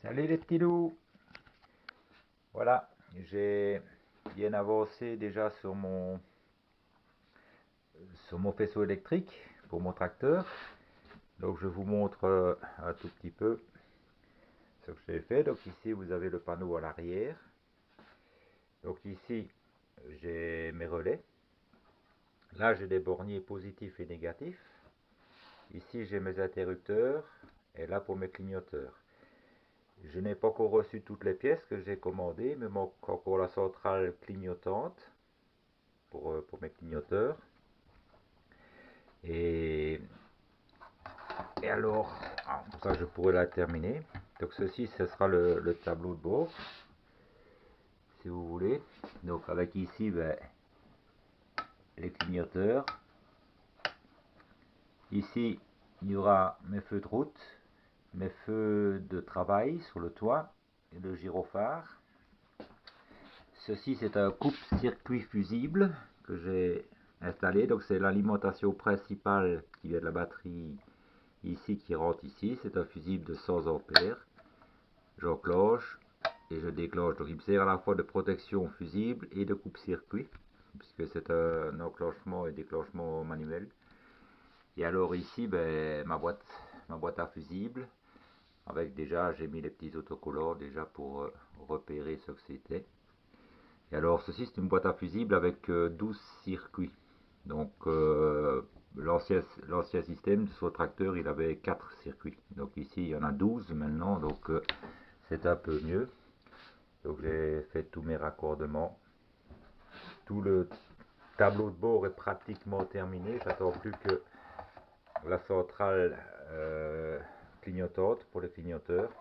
Salut les petits loups. Voilà, j'ai bien avancé déjà sur mon faisceau électrique pour mon tracteur. Donc je vous montre un tout petit peu ce que j'ai fait. Donc ici vous avez le panneau à l'arrière. Donc ici j'ai mes relais. Là j'ai des borniers positifs et négatifs. Ici j'ai mes interrupteurs et là pour mes clignoteurs. Je n'ai pas encore reçu toutes les pièces que j'ai commandées, mais il manque encore la centrale clignotante pour mes clignoteurs. Et, et alors, comme ça je pourrais la terminer. Donc ceci, ce sera le tableau de bord, si vous voulez. Donc avec ici les clignoteurs. Ici, il y aura mes feux de route, mes feux de travail sur le toit et le gyrophare. Ceci, c'est un coupe-circuit fusible que j'ai installé. Donc c'est l'alimentation principale qui vient de la batterie ici qui rentre ici. C'est un fusible de 100 ampères. J'enclenche et je déclenche. Donc il me sert à la fois de protection fusible et de coupe-circuit, puisque c'est un enclenchement et déclenchement manuel. Et alors ici, ma boîte à fusible, avec déjà, j'ai mis les petits autocollants déjà pour repérer ce que c'était. Et alors ceci, c'est une boîte à fusible avec 12 circuits. Donc l'ancien système sur le tracteur, il avait 4 circuits. Donc ici, il y en a 12 maintenant, donc c'est un peu mieux. Donc j'ai fait tous mes raccordements. Tout le tableau de bord est pratiquement terminé. J'attends plus que la centrale clignotante pour les clignoteurs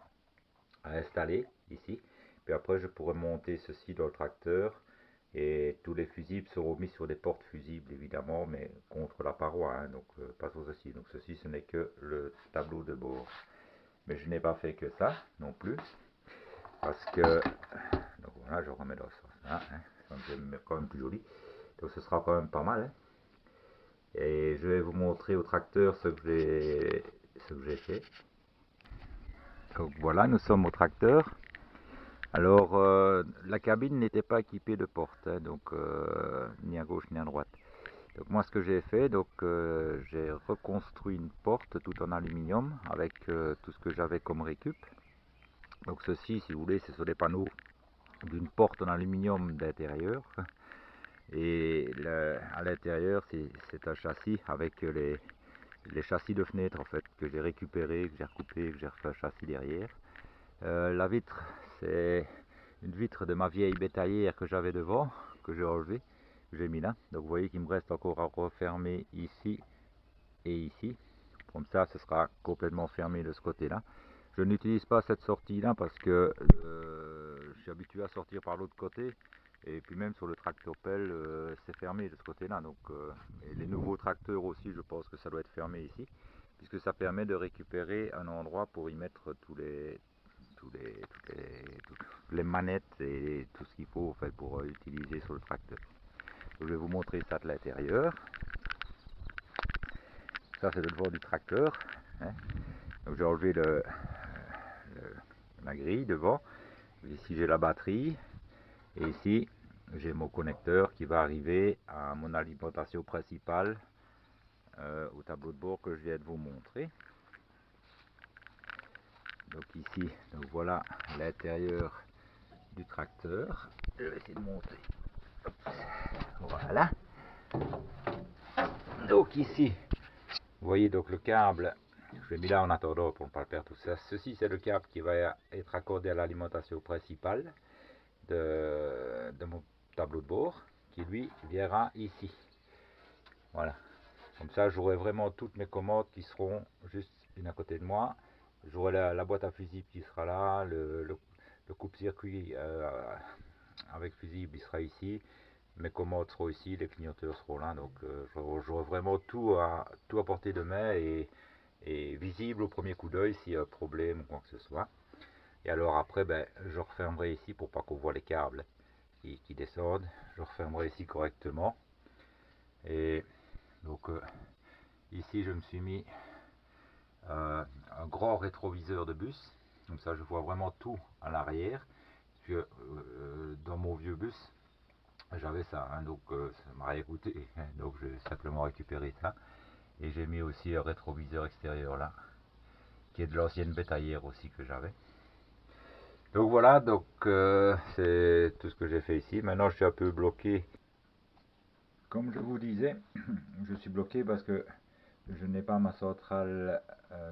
à installer ici. Puis après je pourrai monter ceci dans le tracteur. Et tous les fusibles seront mis sur des portes fusibles évidemment, mais contre la paroi, hein, donc pas sur ceci. Donc ceci, ce n'est que le tableau de bord. Mais je n'ai pas fait que ça non plus, parce que donc voilà, je remets dans ça, hein, ça me fait quand même plus joli. Donc ce sera quand même pas mal. Hein. Et je vais vous montrer au tracteur ce que j'ai fait. Donc voilà, nous sommes au tracteur. Alors la cabine n'était pas équipée de porte, hein, donc ni à gauche ni à droite. Donc moi ce que j'ai fait, donc j'ai reconstruit une porte tout en aluminium avec tout ce que j'avais comme récup. Donc ceci, si vous voulez, c'est sur les panneaux d'une porte en aluminium d'intérieur. Et à l'intérieur, c'est un châssis avec les châssis de fenêtre en fait que j'ai récupéré, que j'ai recoupé, que j'ai refait un châssis derrière. La vitre, c'est une vitre de ma vieille bétaillère que j'avais devant, que j'ai enlevé, que j'ai mis là. Donc vous voyez qu'il me reste encore à refermer ici et ici. Comme ça, ce sera complètement fermé de ce côté-là. Je n'utilise pas cette sortie-là parce que je suis habitué à sortir par l'autre côté. Et puis même sur le tractopelle, c'est fermé de ce côté-là. Donc, et les nouveaux tracteurs aussi, je pense que ça doit être fermé ici. Puisque ça permet de récupérer un endroit pour y mettre toutes les manettes et tout ce qu'il faut en fait, pour utiliser sur le tracteur. Donc, je vais vous montrer ça de l'intérieur. Ça c'est le devant du tracteur. Hein. Donc j'ai enlevé la grille devant. Ici j'ai la batterie. Et ici j'ai mon connecteur qui va arriver à mon alimentation principale au tableau de bord que je viens de vous montrer. Donc ici, donc voilà l'intérieur du tracteur. Je vais essayer de monter. Voilà. Donc ici, vous voyez donc le câble, je l'ai mis là en attendant pour ne pas le perdre tout ça. Ceci c'est le câble qui va être accordé à l'alimentation principale de mon tableau de bord, qui lui viendra ici. Voilà. Comme ça j'aurai vraiment toutes mes commandes qui seront juste une à côté de moi. J'aurai la boîte à fusible qui sera là, le coupe-circuit avec fusible il sera ici. Mes commandes seront ici, les clignoteurs seront là, donc j'aurai vraiment tout à portée de main et visible au premier coup d'œil s'il y a un problème ou quoi que ce soit. Et alors après, je refermerai ici pour pas qu'on voit les câbles qui descendent. Je refermerai ici correctement. Et donc ici, je me suis mis un grand rétroviseur de bus Comme ça je vois vraiment tout à l'arrière. Dans mon vieux bus, j'avais ça, hein, donc ça m'a rien coûté. Donc j'ai simplement récupéré ça. Et j'ai mis aussi un rétroviseur extérieur là, qui est de l'ancienne bétaillère aussi que j'avais. Donc voilà, donc c'est tout ce que j'ai fait ici. Maintenant je suis un peu bloqué. Comme je vous disais, je suis bloqué parce que je n'ai pas ma centrale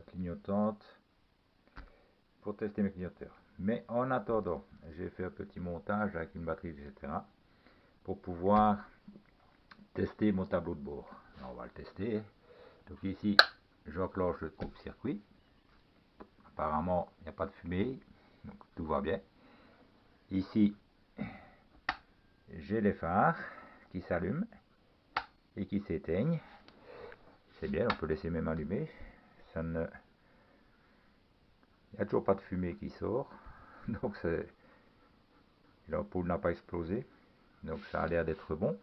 clignotante pour tester mes clignoteurs. Mais en attendant, j'ai fait un petit montage avec une batterie, etc. pour pouvoir tester mon tableau de bord. Alors, on va le tester. Donc ici, j'enclenche le coupe-circuit. Apparemment, il n'y a pas de fumée, donc tout va bien. Ici, j'ai les phares qui s'allument et qui s'éteignent. C'est bien, on peut laisser même allumer. Ça ne... Il n'y a toujours pas de fumée qui sort. Donc l'ampoule n'a pas explosé. Donc ça a l'air d'être bon.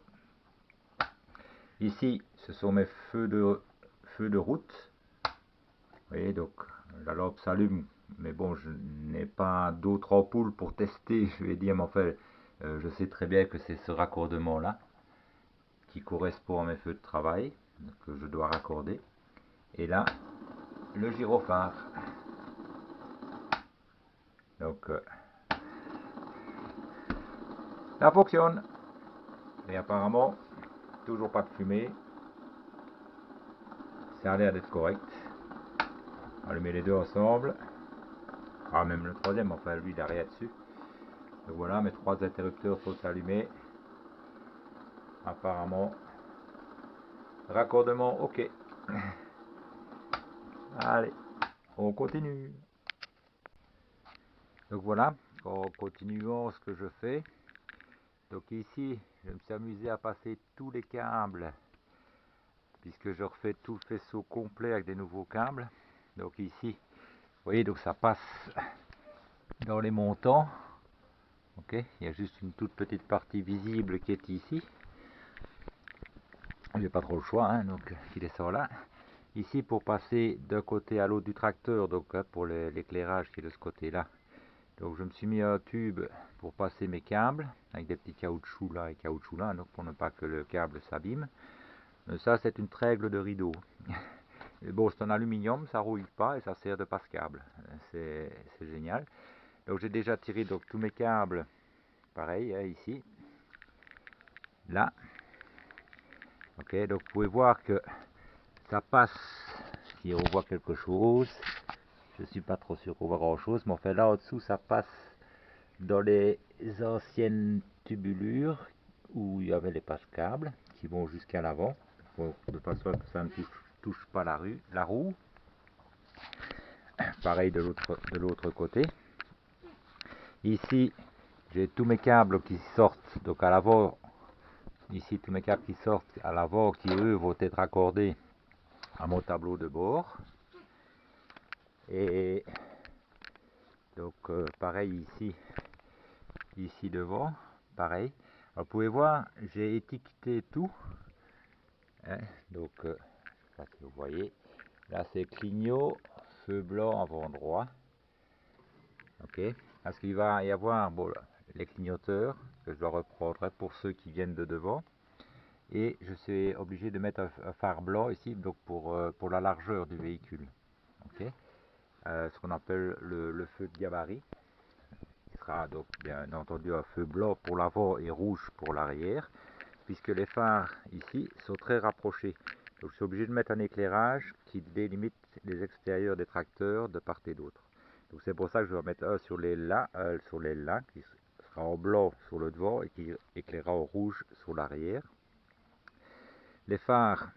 Ici, ce sont mes feux de route. Vous voyez, donc la lampe s'allume. Mais bon, je n'ai pas d'autres ampoules pour tester. Je vais dire, mais enfin, je sais très bien que c'est ce raccordement-là qui correspond à mes feux de travail que je dois raccorder. Et là, le gyrophare. Donc, ça fonctionne. Et apparemment, toujours pas de fumée. Ça a l'air d'être correct. Allumer les deux ensemble. Ah, même le troisième, enfin lui il a rien dessus. Donc voilà, mes trois interrupteurs sont allumés. Apparemment, raccordement ok. Allez, on continue. Donc voilà, en continuant ce que je fais. Donc ici, je me suis amusé à passer tous les câbles, puisque je refais tout le faisceau complet avec des nouveaux câbles. Donc ici, vous voyez, donc ça passe dans les montants. Ok, il y a juste une toute petite partie visible qui est ici. J'ai pas trop le choix, hein, donc il descend là. Ici pour passer d'un côté à l'autre du tracteur, donc pour l'éclairage qui est de ce côté là. Donc je me suis mis un tube pour passer mes câbles avec des petits caoutchoucs là et caoutchoucs là, donc pour ne pas que le câble s'abîme. Ça c'est une trègle de rideau. Et bon, c'est en aluminium, ça rouille pas et ça sert de passe-câble. C'est génial. Donc j'ai déjà tiré donc tous mes câbles, pareil, hein, ici, là. Ok, donc vous pouvez voir que ça passe, si on voit quelque chose, je suis pas trop sûr qu'on voit grand chose, mais enfin là en dessous ça passe dans les anciennes tubulures où il y avait les passe-câbles qui vont jusqu'à l'avant, de façon que ça ne touche pas la roue. Pareil de l'autre côté. Ici, j'ai tous mes câbles qui sortent, donc à l'avant, ici tous mes câbles qui sortent à l'avant, qui eux vont être accordés à mon tableau de bord. Et donc pareil ici devant, pareil. Alors, vous pouvez voir, j'ai étiqueté tout. Hein, donc, je sais pas si vous voyez, là c'est clignot, feu blanc avant droit. Ok, parce qu'il va y avoir bon, les clignoteurs que je dois reprendre pour ceux qui viennent de devant. Et je suis obligé de mettre un phare blanc ici donc pour la largeur du véhicule. Okay, ce qu'on appelle le feu de gabarit. Il sera donc bien entendu un feu blanc pour l'avant et rouge pour l'arrière, puisque les phares ici sont très rapprochés. Donc je suis obligé de mettre un éclairage qui délimite les extérieurs des tracteurs de part et d'autre. Donc c'est pour ça que je vais mettre un sur les là, qui sera en blanc sur le devant et qui éclairera en rouge sur l'arrière. Les phares,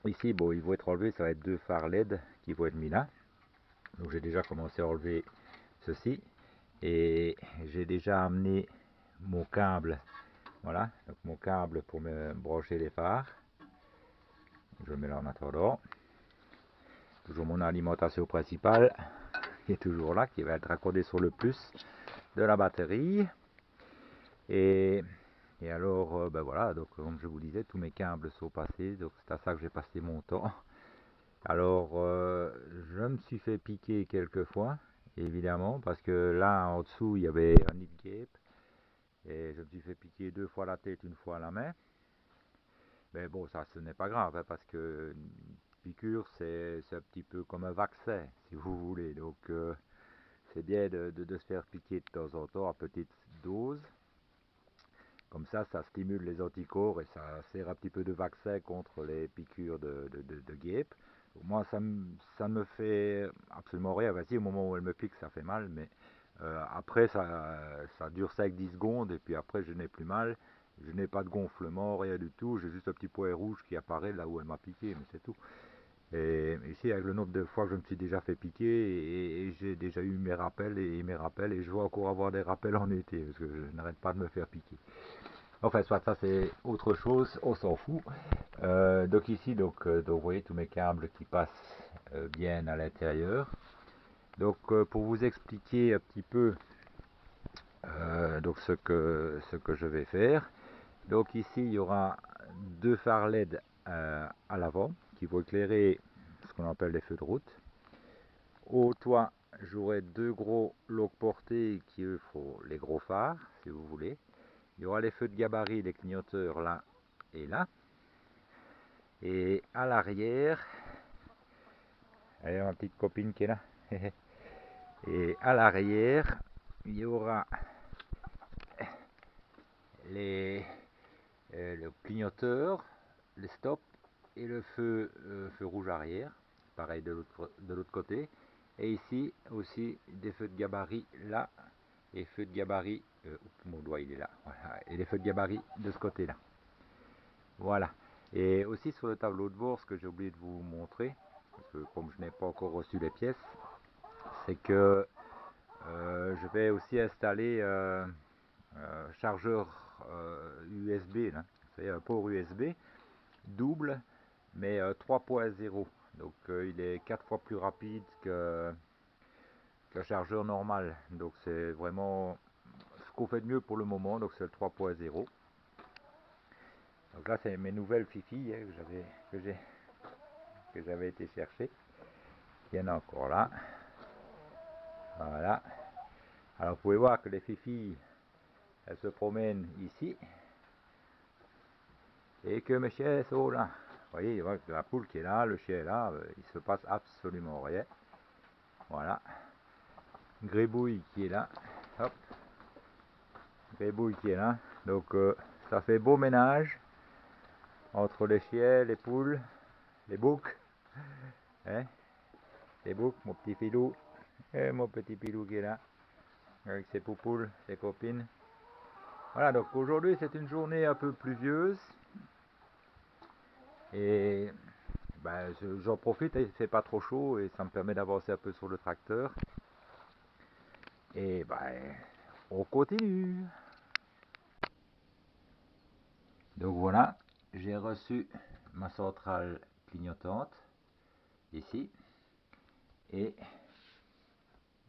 ici, bon, ils vont être enlevés, ça va être deux phares LED qui vont être mis là. Donc j'ai déjà commencé à enlever ceci. Et j'ai déjà amené mon câble, voilà, donc mon câble pour me brancher les phares. Je le mets là en attendant. Toujours mon alimentation principale, qui est toujours là, qui va être raccordée sur le plus de la batterie. Et alors, ben voilà, donc comme je vous disais, tous mes câbles sont passés, donc c'est à ça que j'ai passé mon temps. Alors, je me suis fait piquer quelques fois, évidemment, parce que là en dessous il y avait un nid de guêpe et je me suis fait piquer 2 fois la tête, une fois la main. Mais bon, ça ce n'est pas grave, hein, parce que une piqûre c'est un petit peu comme un vaccin, si vous voulez. Donc c'est bien de se faire piquer de temps en temps à petite dose. Comme ça stimule les anticorps et ça sert un petit peu de vaccin contre les piqûres de guêpe. Moi, ça ne me fait absolument rien. Vas-y, au moment où elle me pique, ça fait mal, mais après, ça dure 5-10 secondes et puis après, je n'ai plus mal. Je n'ai pas de gonflement, rien du tout. J'ai juste un petit point rouge qui apparaît là où elle m'a piqué, mais c'est tout. Et ici, avec le nombre de fois que je me suis déjà fait piquer, et j'ai déjà eu mes rappels et je vais encore avoir des rappels en été, parce que je n'arrête pas de me faire piquer. Enfin, soit ça c'est autre chose, on s'en fout. Donc ici, donc vous voyez tous mes câbles qui passent bien à l'intérieur. Donc pour vous expliquer un petit peu donc ce que je vais faire. Donc ici, il y aura 2 phares LED à l'avant qui vont éclairer ce qu'on appelle les feux de route. Au toit, j'aurai 2 gros loques portées qui eux font les gros phares, si vous voulez. Il y aura les feux de gabarit, les clignoteurs là et là. Et à l'arrière, allez, ma petite copine qui est là. Et à l'arrière, il y aura le clignoteur, les stops et le feu rouge arrière. Pareil de l'autre côté. Et ici aussi des feux de gabarit là et feux de gabarit. Mon doigt il est là. Voilà. Et les feux de gabarit de ce côté là. Voilà. Et aussi sur le tableau de bord, ce que j'ai oublié de vous montrer, parce que comme je n'ai pas encore reçu les pièces, c'est que je vais aussi installer chargeur USB, c'est un port USB double, mais 3.0. Donc il est 4 fois plus rapide qu'un chargeur normal. Donc c'est vraiment ce qu'on fait de mieux pour le moment, donc c'est le 3.0. Donc là c'est mes nouvelles Fifi que j'avais été chercher. Il y en a encore là. Voilà. Alors vous pouvez voir que les Fifi, elles se promènent ici. Et que mes chiens sont là. Vous voyez, la poule qui est là, le chien est là, il se passe absolument rien. Voilà. Grébouille qui est là. Hop. Grébouille qui est là. Donc ça fait beau ménage entre les chiens, les poules, les boucs. Hein, les boucs, mon petit filou. Et mon petit pilou qui est là. Avec ses poupoules, ses copines. Voilà, donc aujourd'hui c'est une journée un peu pluvieuse. Et ben, j'en profite, il fait pas trop chaud et ça me permet d'avancer un peu sur le tracteur. Et ben, on continue. Donc voilà, j'ai reçu ma centrale clignotante ici et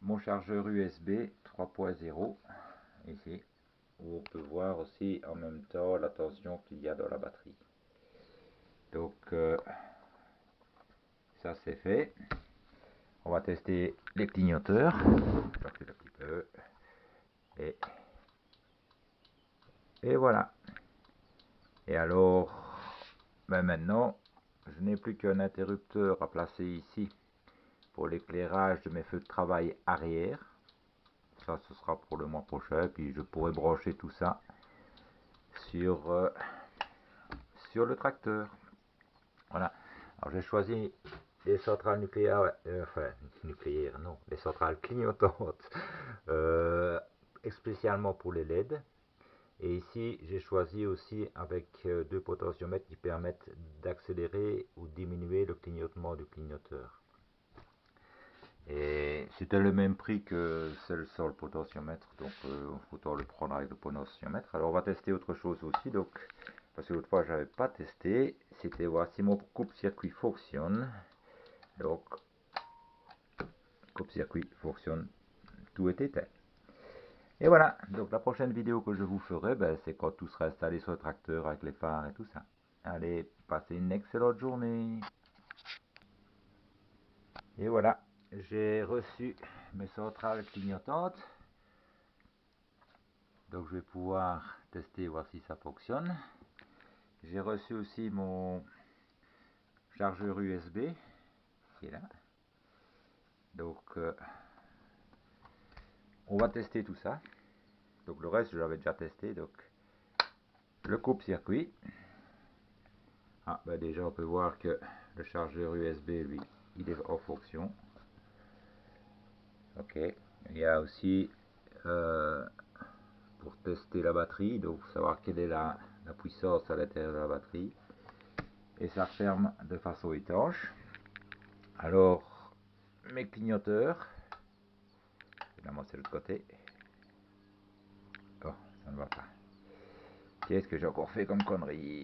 mon chargeur USB 3.0 ici, où on peut voir aussi en même temps la tension qu'il y a dans la batterie. Donc ça c'est fait. On va tester les clignoteurs. Je recule un petit peu. Et voilà. Et alors, ben maintenant, je n'ai plus qu'un interrupteur à placer ici pour l'éclairage de mes feux de travail arrière. Ça, ce sera pour le mois prochain. Puis je pourrai brancher tout ça sur, sur le tracteur. Voilà. Alors j'ai choisi les centrales nucléaires, enfin nucléaires, non, les centrales clignotantes, spécialement pour les LED. Et ici, j'ai choisi aussi avec 2 potentiomètres qui permettent d'accélérer ou diminuer le clignotement du clignoteur. Et c'était le même prix que celle sur le potentiomètre, donc autant le prendre avec le potentiomètre. Alors on va tester autre chose aussi, donc parce que l'autre fois j'avais pas testé, c'était voir si mon coupe-circuit fonctionne. Donc coupe-circuit fonctionne, tout est éteint. Et voilà, donc la prochaine vidéo que je vous ferai, ben, c'est quand tout sera installé sur le tracteur avec les phares et tout ça. Allez, passez une excellente journée. Et voilà. j'ai reçu mes centrales clignotantes. Donc je vais pouvoir tester, voir si ça fonctionne. J'ai reçu aussi mon chargeur USB qui est là. Donc on va tester tout ça. Donc le reste je l'avais déjà testé. Donc le coupe-circuit. Ah bah déjà on peut voir que le chargeur USB lui il est en fonction. Ok. Il y a aussi pour tester la batterie, donc savoir quelle est la puissance à l'intérieur de la batterie. Et ça ferme de façon étanche. Alors mes clignoteurs, évidemment c'est l'autre côté. Oh, ça ne va pas. Qu'est-ce que j'ai encore fait comme connerie?